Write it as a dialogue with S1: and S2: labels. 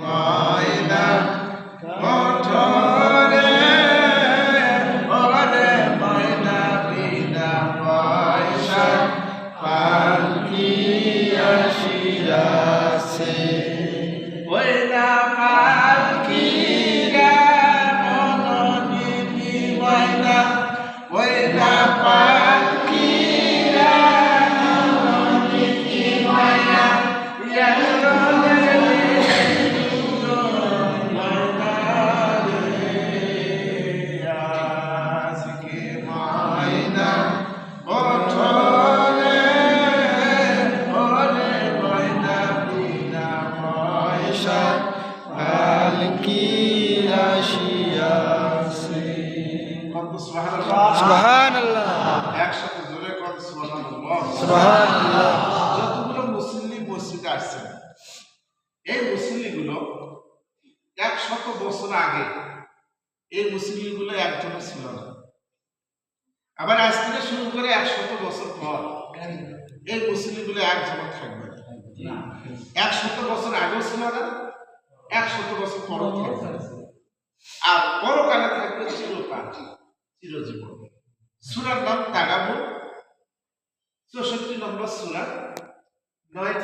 S1: ময়না কঠোরে ওরে ময়না বিনা পয়সা পালকি আসিয়াছে ওই না পালকি মনোনীতি ময়না ওই না পালকি মনোনীতি ময়না
S2: সুবহানাল্লাহ
S1: একসাথে জোরে কর সুবহানাল্লাহ।
S2: সুবহানাল্লাহ।
S1: যতগুলো মুসলিম মসজিদে আসছেন এই মুসলিমগুলো 100 বছর আগে এই মুসলিমগুলো একজনও ছিল না। আবার আজ থেকে শুরু করে 100 বছর পর এই মুসলিমগুলো একজনও থাকবে না। 100 বছর আগেও ছিল না, 100 বছর পরও থাকবে না। আর পরকালে থাকবে চিরকাল, চিরজীবন। সূরার নাম তাগাবুন, 64 নম্বর সূরা, 9